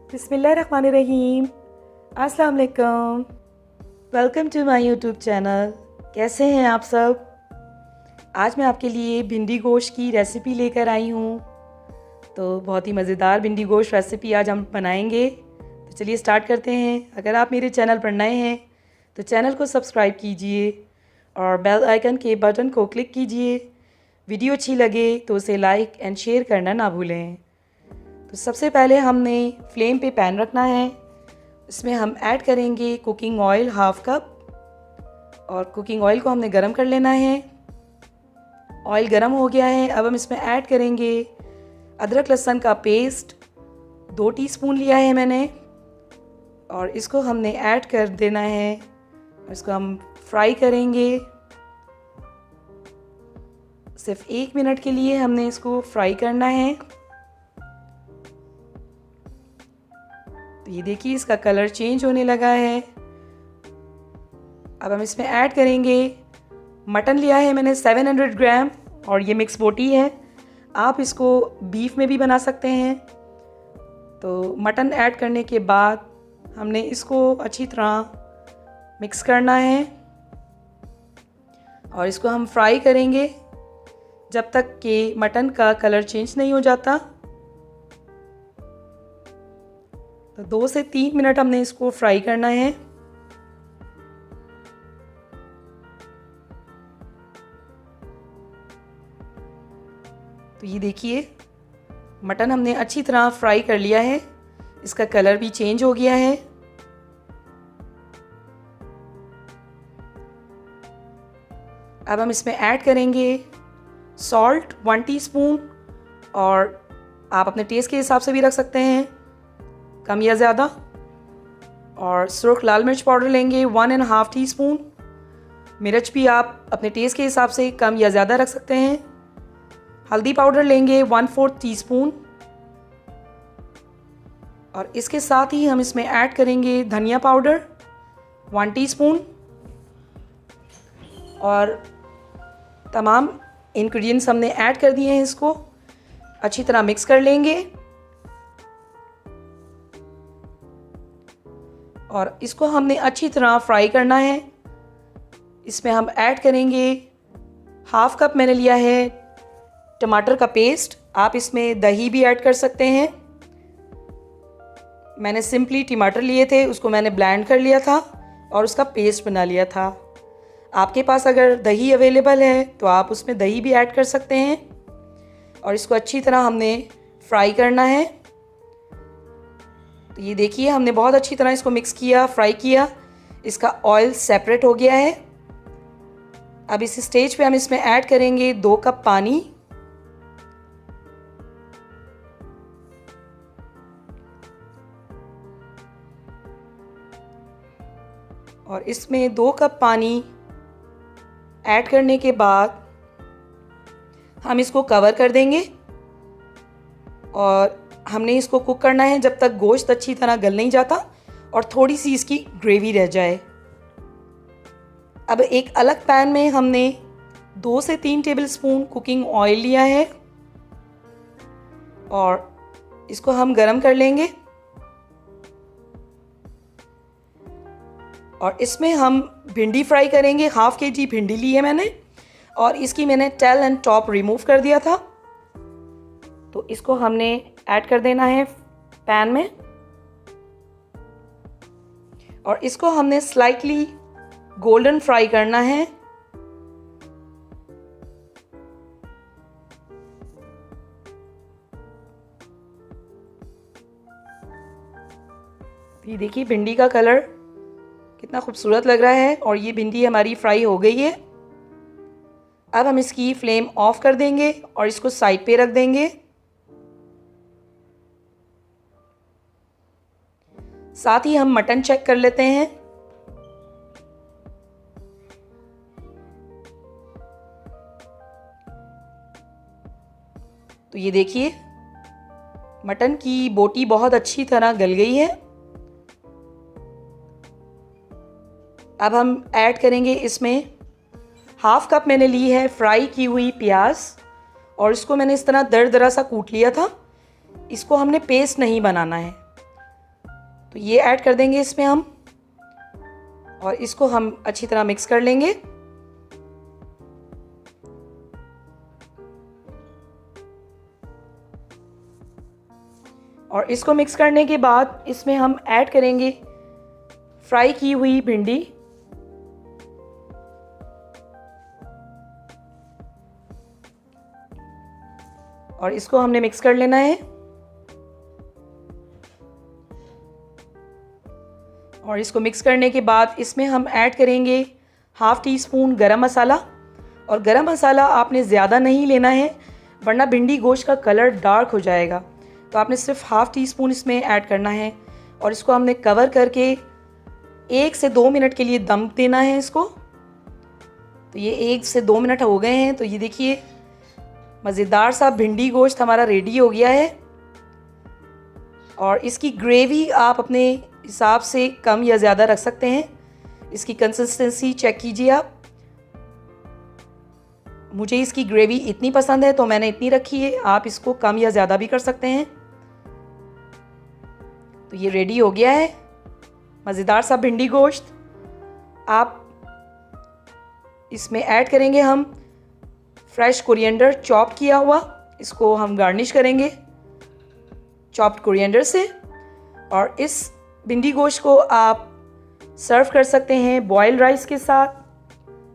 बिस्मिल्लाहिर्रहमानिर्रहीम। अस्सलाम वालेकुम। Welcome to my YouTube channel. कैसे हैं आप सब? आज मैं आपके लिए भिंडी गोश्त की रेसिपी लेकर आई हूँ। तो बहुत ही मज़ेदार भिंडी गोश्त रेसिपी आज हम बनाएंगे। तो चलिए स्टार्ट करते हैं। अगर आप मेरे चैनल पर नए हैं तो चैनल को सब्सक्राइब कीजिए और बेल आइकन के बटन को क्लिक कीजिए। वीडियो अच्छी लगे तो उसे लाइक एंड शेयर करना ना भूलें। तो सबसे पहले हमने फ्लेम पे पैन रखना है। इसमें हम ऐड करेंगे कुकिंग ऑयल हाफ कप और कुकिंग ऑयल को हमने गरम कर लेना है। ऑयल गरम हो गया है। अब हम इसमें ऐड करेंगे अदरक लहसुन का पेस्ट 2 टीस्पून लिया है मैंने और इसको हमने ऐड कर देना है। इसको हम फ्राई करेंगे। सिर्फ 1 मिनट के लिए हमने इसको फ्राई करना है। तो ये देखिए इसका कलर चेंज होने लगा है। अब हम इसमें ऐड करेंगे मटन लिया है मैंने 700 ग्राम और ये मिक्स बोटी है। आप इसको बीफ में भी बना सकते हैं। तो मटन ऐड करने के बाद हमने इसको अच्छी तरह मिक्स करना है और इसको हम फ्राई करेंगे जब तक कि मटन का कलर चेंज नहीं हो जाता। तो 2 से 3 मिनट हमने इसको फ्राई करना है। तो ये देखिए मटन हमने अच्छी तरह फ्राई कर लिया है। इसका कलर भी चेंज हो गया है। अब हम इसमें ऐड करेंगे सॉल्ट 1 टीस्पून और आप अपने टेस्ट के हिसाब से भी रख सकते हैं, कम या ज़्यादा। और सुर्ख लाल मिर्च पाउडर लेंगे 1.5 टीस्पून। मिर्च भी आप अपने टेस्ट के हिसाब से कम या ज़्यादा रख सकते हैं। हल्दी पाउडर लेंगे 1/4 टीस्पून और इसके साथ ही हम इसमें ऐड करेंगे धनिया पाउडर 1 टीस्पून और तमाम इंग्रेडिएंट्स हमने ऐड कर दिए हैं। इसको अच्छी तरह मिक्स कर लेंगे और इसको हमने अच्छी तरह फ्राई करना है। इसमें हम ऐड करेंगे हाफ कप मैंने लिया है टमाटर का पेस्ट। आप इसमें दही भी ऐड कर सकते हैं। मैंने सिंपली टमाटर लिए थे, उसको मैंने ब्लेंड कर लिया था और उसका पेस्ट बना लिया था। आपके पास अगर दही अवेलेबल है तो आप उसमें दही भी ऐड कर सकते हैं और इसको अच्छी तरह हमने फ्राई करना है। तो ये देखिए हमने बहुत अच्छी तरह इसको मिक्स किया, फ्राई किया। इसका ऑयल सेपरेट हो गया है। अब इस स्टेज पे हम इसमें ऐड करेंगे 2 कप पानी और इसमें 2 कप पानी ऐड करने के बाद हम इसको कवर कर देंगे और हमने इसको कुक करना है जब तक गोश्त अच्छी तरह गल नहीं जाता और थोड़ी सी इसकी ग्रेवी रह जाए। अब एक अलग पैन में हमने 2 से 3 टेबलस्पून कुकिंग ऑयल लिया है और इसको हम गरम कर लेंगे और इसमें हम भिंडी फ्राई करेंगे। हाफ kg भिंडी ली है मैंने और इसकी मैंने टेल एंड टॉप रिमूव कर दिया था। तो इसको हमने ऐड कर देना है पैन में और इसको हमने स्लाइटली गोल्डन फ्राई करना है। ये देखिए भिंडी का कलर कितना खूबसूरत लग रहा है और ये भिंडी हमारी फ्राई हो गई है। अब हम इसकी फ्लेम ऑफ कर देंगे और इसको साइड पे रख देंगे। साथ ही हम मटन चेक कर लेते हैं। तो ये देखिए मटन की बोटी बहुत अच्छी तरह गल गई है। अब हम ऐड करेंगे इसमें हाफ कप मैंने ली है फ्राई की हुई प्याज और इसको मैंने इस तरह दरदरा सा कूट लिया था। इसको हमने पेस्ट नहीं बनाना है। तो ये ऐड कर देंगे इसमें हम, और इसको हम अच्छी तरह मिक्स कर लेंगे। और इसको मिक्स करने के बाद इसमें हम ऐड करेंगे फ्राई की हुई भिंडी। और इसको हमने मिक्स कर लेना है। और इसको मिक्स करने के बाद इसमें हम ऐड करेंगे हाफ़ टी स्पून गरम मसाला। और गरम मसाला आपने ज़्यादा नहीं लेना है, वरना भिंडी गोश्त का कलर डार्क हो जाएगा। तो आपने सिर्फ हाफ़ टी स्पून इसमें ऐड करना है। और इसको हमने कवर करके 1 से 2 मिनट के लिए दम देना है इसको। तो ये 1 से 2 मिनट हो गए हैं। तो ये देखिए मज़ेदार सा भिंडी गोश्त हमारा रेडी हो गया है। और इसकी ग्रेवी आप अपने हिसाब से कम या ज़्यादा रख सकते हैं। इसकी कंसिस्टेंसी चेक कीजिए आप। मुझे इसकी ग्रेवी इतनी पसंद है तो मैंने इतनी रखी है, आप इसको कम या ज़्यादा भी कर सकते हैं। तो ये रेडी हो गया है मज़ेदार सा भिंडी गोश्त। आप इसमें ऐड करेंगे हम फ्रेश कोरिएंडर चॉप किया हुआ, इसको हम गार्निश करेंगे चॉप्ड कोरिएंडर से। और इस भिंडी गोश्त को आप सर्व कर सकते हैं बॉइल्ड राइस के साथ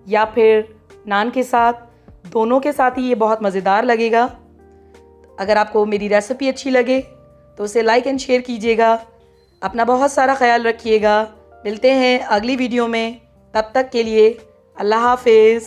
या फिर नान के साथ, दोनों के साथ ही ये बहुत मज़ेदार लगेगा। अगर आपको मेरी रेसिपी अच्छी लगे तो उसे लाइक एंड शेयर कीजिएगा। अपना बहुत सारा ख्याल रखिएगा। मिलते हैं अगली वीडियो में, तब तक के लिए अल्लाह हाफिज़।